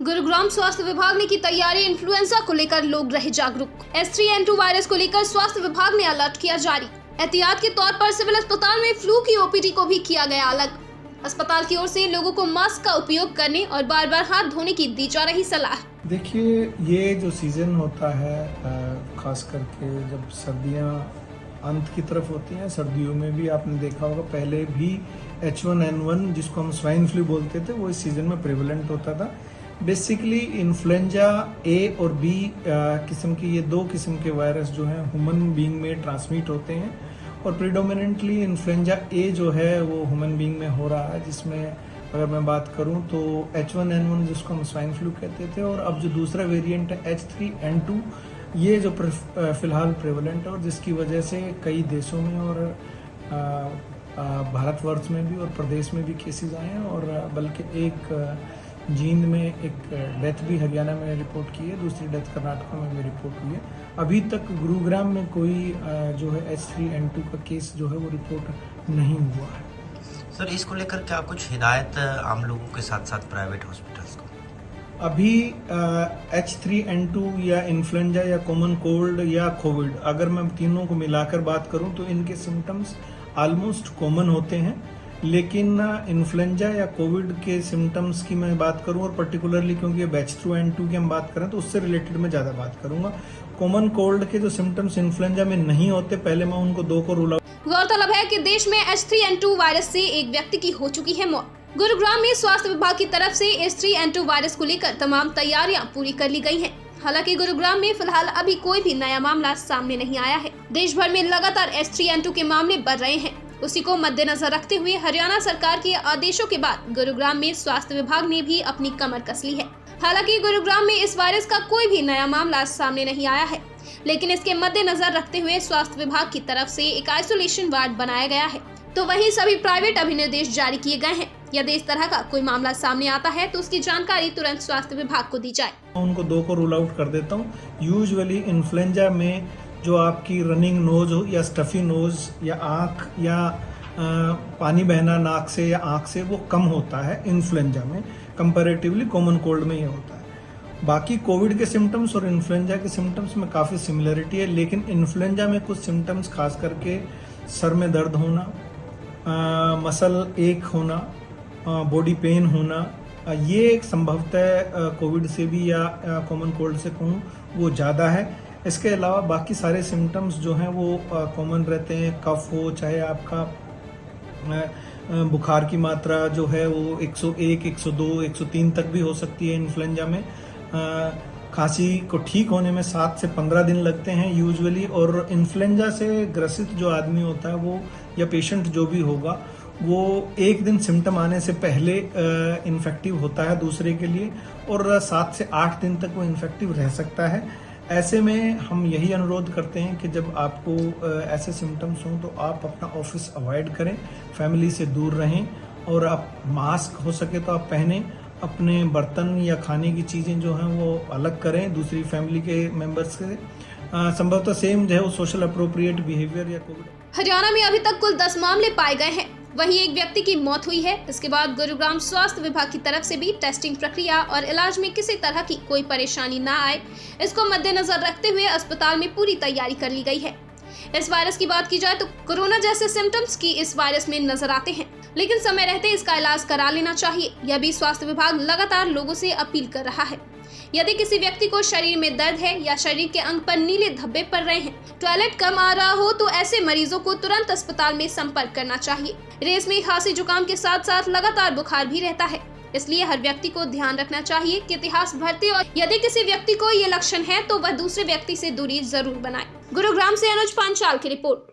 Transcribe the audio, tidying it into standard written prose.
गुरुग्राम स्वास्थ्य विभाग ने की तैयारी। इन्फ्लुएंजा को लेकर लोग रहे जागरूक। H3N2 वायरस को लेकर स्वास्थ्य विभाग ने अलर्ट किया जारी। एहतियात के तौर पर सिविल अस्पताल में फ्लू की ओपीडी को भी किया गया अलग। अस्पताल की ओर से लोगों को मास्क का उपयोग करने और बार बार हाथ धोने की दी जा रही सलाह। देखिए, ये जो सीजन होता है खास करके जब सर्दियां अंत की तरफ होती हैं, सर्दियों में भी आपने देखा होगा पहले भी H1N1 जिसको हम स्वाइन फ्लू बोलते थे वो इस सीजन में प्रेवलेंट होता था। बेसिकली इन्फ्लुएंजा ए और बी किस्म की, ये दो किस्म के वायरस जो हैं ह्यूमन बीइंग में ट्रांसमिट होते हैं और प्रीडोमिनेंटली इन्फ्लुएंजा ए जो है वो ह्यूमन बीइंग में हो रहा है, जिसमें अगर मैं बात करूं तो H1N1 जिसको हम स्वाइन फ्लू कहते थे और अब जो दूसरा वेरिएंट है H3N2 ये जो फिलहाल प्रेवलेंट है और जिसकी वजह से कई देशों में और भारतवर्ष में भी और प्रदेश में भी केसेस आए हैं और बल्कि एक जींद में एक डेथ भी हरियाणा में रिपोर्ट की है, दूसरी डेथ कर्नाटक में भी रिपोर्ट हुई है। अभी तक गुरुग्राम में कोई जो है H3N2 का केस जो है वो रिपोर्ट नहीं हुआ है। सर, इसको लेकर क्या कुछ हिदायत आम लोगों के साथ साथ प्राइवेट हॉस्पिटल्स को? अभी H3N2 या इन्फ्लुएंजा या कॉमन कोल्ड या कोविड, अगर मैं तीनों को मिलाकर बात करूं तो इनके सिम्टम्स ऑलमोस्ट कॉमन होते हैं, लेकिन इन्फ्लुएंजा या कोविड के सिम्टम्स की मैं बात करूं और पर्टिकुलरली क्योंकि अब H2N2 की हम बात करें तो उससे रिलेटेड मैं ज़्यादा बात करूंगा। कॉमन कोल्ड के जो सिम्टम्स इन्फ्लुएंजा में नहीं होते, पहले मैं उनको दो को रूल आउट। गौरतलब है कि देश में H3N2 वायरस से एक व्यक्ति की हो चुकी है मौत। गुरुग्राम में स्वास्थ्य विभाग की तरफ से H3N2 वायरस को लेकर तमाम तैयारियां पूरी कर ली गई हैं। हालांकि गुरुग्राम में फिलहाल अभी कोई भी नया मामला सामने नहीं आया है। देश भर में लगातार H3N2 के मामले बढ़ रहे हैं। उसी को मद्देनजर रखते हुए हरियाणा सरकार के आदेशों के बाद गुरुग्राम में स्वास्थ्य विभाग ने भी अपनी कमर कस ली है। हालांकि गुरुग्राम में इस वायरस का कोई भी नया मामला सामने नहीं आया है, लेकिन इसके मद्देनजर रखते हुए स्वास्थ्य विभाग की तरफ से एक आइसोलेशन वार्ड बनाया गया है। तो वहीं सभी प्राइवेट अभिनिर्देश जारी किए गए हैं। यदि इस तरह का कोई मामला सामने आता है तो उसकी जानकारी तुरंत स्वास्थ्य विभाग को दी जाए। उनको दो को रूल आउट कर देता हूँ। यूजुअली इन्फ्लुएंजा में जो आपकी रनिंग नोज हो या स्टफी नोज या आँख या पानी बहना नाक से या आँख से, वो कम होता है इन्फ्लुएंजा में, कंपैरेटिवली कॉमन कोल्ड में ये होता है। बाकी कोविड के सिम्टम्स और इन्फ्लुएंजा के सिम्टम्स में काफ़ी सिमिलरिटी है, लेकिन इन्फ्लुएंजा में कुछ सिम्टम्स खास करके सर में दर्द होना, मसल एक होना, बॉडी पेन होना, ये संभवतः कोविड से भी या कॉमन कोल्ड से कहूँ वो ज़्यादा है। इसके अलावा बाकी सारे सिम्टम्स जो हैं वो कॉमन रहते हैं। कफ हो, चाहे आपका बुखार की मात्रा जो है वो 101, 102, 103 तक भी हो सकती है इन्फ्लुएंजा में। खांसी को ठीक होने में 7 से 15 दिन लगते हैं यूजुअली। और इन्फ्लुएंजा से ग्रसित जो आदमी होता है वो या पेशेंट जो भी होगा वो एक दिन सिम्टम आने से पहले इन्फेक्टिव होता है दूसरे के लिए और 7 से 8 दिन तक वो इन्फेक्टिव रह सकता है। ऐसे में हम यही अनुरोध करते हैं कि जब आपको ऐसे सिम्टम्स हों तो आप अपना ऑफिस अवॉइड करें, फैमिली से दूर रहें और आप मास्क हो सके तो आप पहनें। अपने बर्तन या खाने की चीज़ें जो हैं वो अलग करें दूसरी फैमिली के मेंबर्स से। संभवतः सेम जो है वो सोशल अप्रोप्रिएट बिहेवियर या कोविड। हरियाणा में अभी तक कुल 10 मामले पाए गए हैं। वहीं एक व्यक्ति की मौत हुई है। इसके बाद गुरुग्राम स्वास्थ्य विभाग की तरफ से भी टेस्टिंग प्रक्रिया और इलाज में किसी तरह की कोई परेशानी न आए, इसको मद्देनजर रखते हुए अस्पताल में पूरी तैयारी कर ली गई है। इस वायरस की बात की जाए तो कोरोना जैसे सिम्टम्स की इस वायरस में नजर आते हैं, लेकिन समय रहते इसका इलाज करा लेना चाहिए। यह भी स्वास्थ्य विभाग लगातार लोगों से अपील कर रहा है। यदि किसी व्यक्ति को शरीर में दर्द है या शरीर के अंग पर नीले धब्बे पड़ रहे हैं, टॉयलेट कम आ रहा हो, तो ऐसे मरीजों को तुरंत अस्पताल में संपर्क करना चाहिए। रेस में खांसी जुकाम के साथ साथ लगातार बुखार भी रहता है, इसलिए हर व्यक्ति को ध्यान रखना चाहिए कि इतिहास भरते और यदि किसी व्यक्ति को ये लक्षण है तो वह दूसरे व्यक्ति से दूरी जरूर बनाए। गुरुग्राम से अनुज पांचाल की रिपोर्ट।